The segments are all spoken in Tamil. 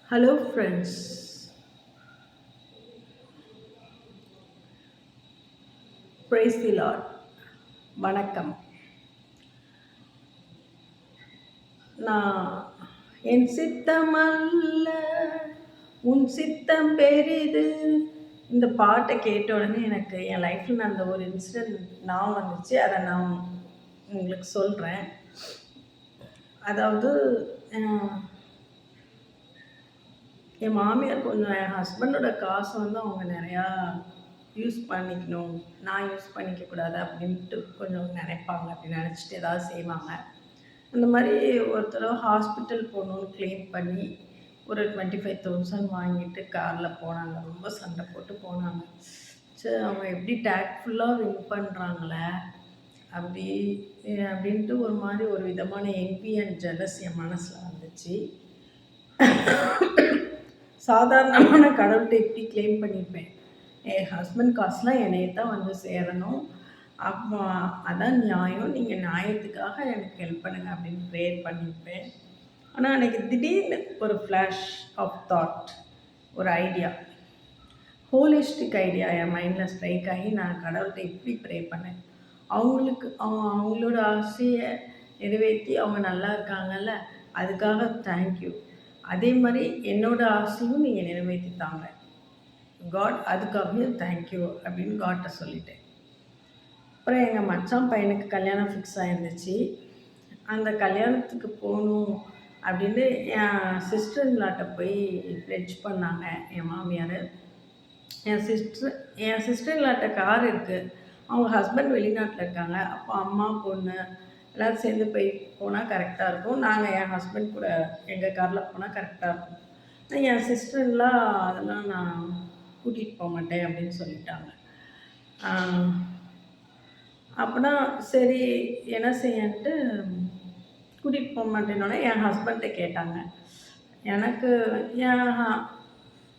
Hello friends, praise the Lord. வணக்கம். நான் என் சித்தம் அல்ல உன் சித்தம் பெரிது. இந்த பாட்டை கேட்ட உடனே எனக்கு என் லைஃப்பில் நடந்த ஒரு இன்சிடென்ட் நான் வந்துச்சு. அதை நான் உங்களுக்கு சொல்கிறேன். அதாவது என் மாமியார் கொஞ்சம் என் ஹஸ்பண்டோட காசு வந்து அவங்க நிறையா யூஸ் பண்ணிக்கணும், நான் யூஸ் பண்ணிக்கக்கூடாது அப்படின்ட்டு கொஞ்சம் நினைப்பாங்க. அப்படி நினச்சிட்டு ஏதாவது செய்வாங்க. அந்த மாதிரி ஒரு தடவை ஹாஸ்பிட்டல் போகணுன்னு க்ளைம் பண்ணி ஒரு 25,000 வாங்கிட்டு காரில் போனாங்க. ரொம்ப சண்டை போட்டு போனாங்க. சரி, அவங்க எப்படி டேக்ட்ஃபுல்லாக வின் பண்ணுறாங்களே அப்படி அப்படின்ட்டு ஒரு மாதிரி ஒரு விதமான என்வி அண்ட் ஜெலஸ் என் மனசில் வந்துச்சு. சாதாரணமான கடவுள்கிட்ட எப்படி க்ளைம் பண்ணியிருப்பேன், என் ஹஸ்பண்ட் காசுலாம் என்னைய தான் வந்து சேரணும், அப்போ அதான் நியாயம், நீங்கள் நியாயத்துக்காக எனக்கு ஹெல்ப் பண்ணுங்கள் அப்படின்னு ப்ரேயர் பண்ணியிருப்பேன். ஆனால் அன்றைக்கி திடீர்னு ஒரு ஃப்ளாஷ் ஆஃப் தாட், ஒரு ஐடியா, ஹோலிஸ்டிக் ஐடியா என் மைண்டில் ஸ்ட்ரைக் ஆகி நான் கடவுள்கிட்ட இப்படி ப்ரே பண்ணேன். அவங்களோட ஆசையை நிறைவேற்றி அவங்க நல்லா இருக்காங்கல்ல, அதுக்காக தேங்க்யூ. அதே மாதிரி என்னோடய ஆசையும் நீங்கள் நிறைவேற்றித்தாங்க காட், அதுக்காகவே தேங்க்யூ அப்படின்னு காட்டை சொல்லிட்டேன். அப்புறம் எங்கள் மச்சான் பையனுக்கு கல்யாணம் ஃபிக்ஸ் ஆகிருந்துச்சு. அந்த கல்யாணத்துக்கு போகணும் அப்படின்னு என் சிஸ்டர்லாட்ட போய் ப்ளெட்ஜ் பண்ணாங்க என் மாமியார். என் சிஸ்டர்லாட்ட கார் இருக்குது, அவங்க ஹஸ்பண்ட் வெளிநாட்டில் இருக்காங்க. அப்போ அம்மா பொண்ணு எல்லோரும் சேர்ந்து போனால் கரெக்டாக இருக்கும். நாங்கள் என் ஹஸ்பண்ட் கூட எங்கள் காரில் போனால் கரெக்டாக இருக்கும். என் சிஸ்டர்லாம் அதெல்லாம் நான் கூட்டிகிட்டு போக மாட்டேன் அப்படின்னு சொல்லிட்டாங்க. அப்படின்னா சரி என்ன செய்யன்ட்டு கூட்டிகிட்டு போக மாட்டேன்னோடனே என் ஹஸ்பண்ட்டை கேட்டாங்க. எனக்கு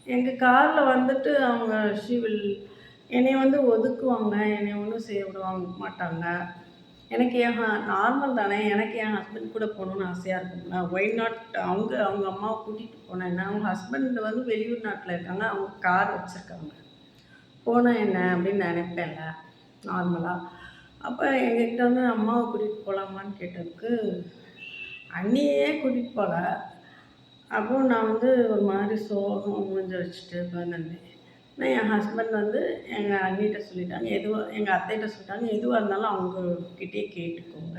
எங்கள் காரில் வந்துட்டு அவங்க ஷீவில் என்னை வந்து ஒதுக்குவாங்க, என்னை ஒன்றும் செய்ய விடுவாங்க மாட்டாங்க. எனக்கு நார்மல் தானே, எனக்கு என் ஹஸ்பண்ட் கூட போகணுன்னு ஆசையாக இருக்குங்களா, ஒய் நாட் அவங்க அம்மாவை கூட்டிகிட்டு போனேன்னா, அவங்க ஹஸ்பண்ட் வந்து வெளியூர் நாட்டில் இருக்காங்க, அவங்க கார் வச்சுருக்காங்க, போனால் என்ன அப்படின்னு நினைப்பேன்ல நார்மலாக. அப்போ எங்ககிட்ட வந்து அம்மாவை கூட்டிகிட்டு போகலாமான்னு கேட்டதுக்கு அண்ணியே கூட்டிகிட்டு போகல. அப்போது நான் வந்து ஒரு மாதிரி சோகம் மூஞ்சி வச்சுட்டு உட்காந்துருந்தேன். ஆனால் என் ஹஸ்பண்ட் வந்து எங்கள் அண்ணிகிட்ட சொல்லிட்டாங்க, எங்கள் அத்தைகிட்ட சொல்லிட்டாங்க, எதுவாக இருந்தாலும் அவங்கக்கிட்டே கேட்டுக்கோங்க,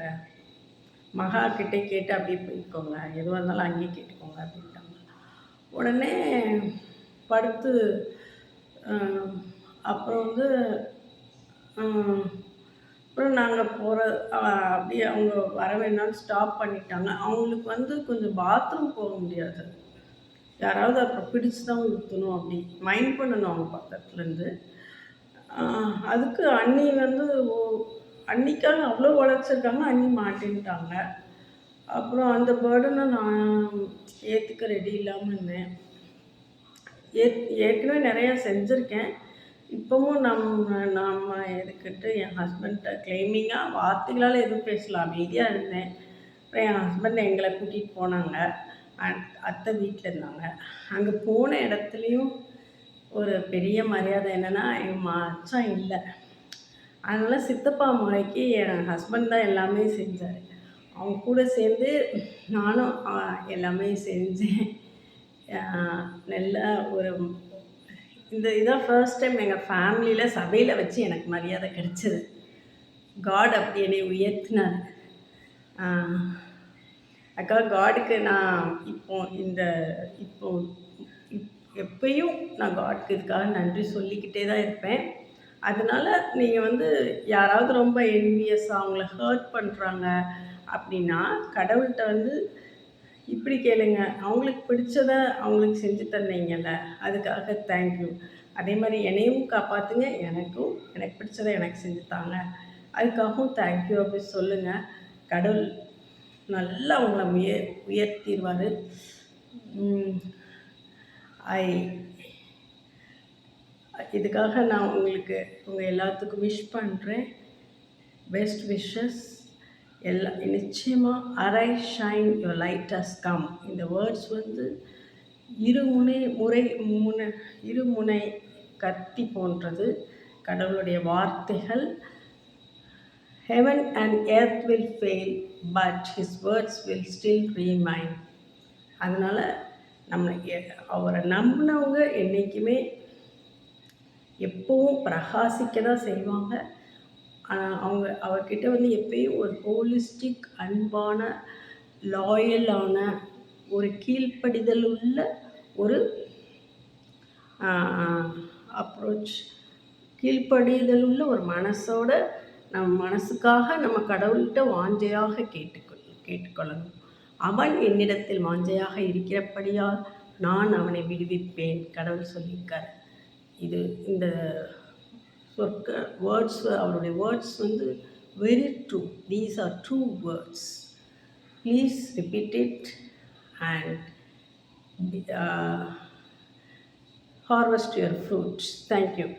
மகாக்கிட்டே கேட்டு அப்படியே போய்க்கோங்க, எதுவாக இருந்தாலும் அங்கேயே கேட்டுக்கோங்க அப்படின்ட்டாங்க. உடனே படுத்து அப்புறம் வந்து அப்புறம் நாங்கள் அப்படியே அவங்க வர வேணான்னு ஸ்டாப் பண்ணிட்டாங்க. அவங்களுக்கு வந்து கொஞ்சம் பாத்ரூம் போக முடியாது, யாராவது அப்புறம் பிடிச்சி தான் ஊற்றணும், அப்படி மைண்ட் பண்ணணும் அவங்க பக்கத்துலேருந்து. அதுக்கு அண்ணி வந்து அன்னிக்காக அவ்வளோ உழைச்சிருக்காங்க, அண்ணி மாட்டேன்ட்டாங்க. அப்புறம் அந்த பேர்டனை நான் ஏற்றுக்க ரெடி இல்லாமல் இருந்தேன். ஏற்கனவே நிறையா செஞ்சுருக்கேன். இப்போவும் நம்ம எதுக்கிட்டு என் ஹஸ்பண்ட்டை கிளைமிங்காக வார்த்தைகளால் எதுவும் பேசலாம், அமைதியாக இருந்தேன். அப்புறம் என் ஹஸ்பண்ட் எங்களை கூட்டிகிட்டு போனாங்க. அத்தை வீட்டில் இருந்தாங்க. அங்கே போன இடத்துலையும் ஒரு பெரிய மரியாதை என்னென்னா, எங்கள் மச்சான் இல்லை, அதனால் சித்தப்பா முறைக்கு என் ஹஸ்பண்ட் தான் எல்லாமே செஞ்சார். அவங்க கூட சேர்ந்து நானும் எல்லாமே செஞ்சேன். நல்ல ஒரு இதான் ஃபர்ஸ்ட் டைம் எங்கள் ஃபேமிலியில் சபையில் வச்சு எனக்கு மரியாதை கிடைச்சது. காட் அப்படி என்னை உயர்த்தினார். அக்கா, காடுக்கு நான் எப்பயும் நான் காடுக்கு இதுக்காக நன்றி சொல்லிக்கிட்டே தான் இருப்பேன். அதனால் நீங்கள் வந்து யாராவது ரொம்ப என்வியஸாக அவங்கள ஹர்ட் பண்ணுறாங்க அப்படின்னா, கடவுள்கிட்ட வந்து இப்படி கேளுங்க, அவங்களுக்கு பிடிச்சத அவங்களுக்கு செஞ்சு தந்தீங்கல்ல, அதுக்காக தேங்க்யூ. அதே மாதிரி என்னையும் காப்பாற்றுங்க, எனக்கு பிடிச்சதை எனக்கு செஞ்சு தாங்க, அதுக்காகவும் தேங்க்யூ அப்படி சொல்லுங்கள். கடவுள் நல்லா அவங்கள உயர்த்திடுவார். இதுக்காக நான் உங்கள் எல்லாத்துக்கும் விஷ் பண்ணுறேன். Best wishes. நிச்சயமாக arise shine your light has come. இந்த வேர்ட்ஸ் வந்து இருமுனை முனை இருமுனை கத்தி போன்றது கடவுளுடைய வார்த்தைகள். Heaven and earth will fail, but his words will still remain. அதனால் அவரை நம்பினவங்க என்றைக்குமே எப்போவும் பிரகாசிக்க தான் செய்வாங்க. அவர்கிட்ட எப்பயும் ஒரு ஹோலிஸ்டிக், அன்பான, லாயலான, ஒரு கீழ்ப்படிதல் உள்ள ஒரு அப்ரோச், கீழ்ப்படிதல் உள்ள ஒரு மனசோட மனசுக்காக நம்ம கடவுள்கிட்ட வாஞ்சையாக கேட்டுக்கொள்ளணும். அவன் என்னிடத்தில் வாஞ்சையாக இருக்கிறபடியால் நான் அவனை விடுவிப்பேன், கடவுள் சொல்லியிருக்கார். இந்த வேர்ட்ஸ், அவருடைய words very true. These are true words. Please repeat it and harvest your fruits. Thank you.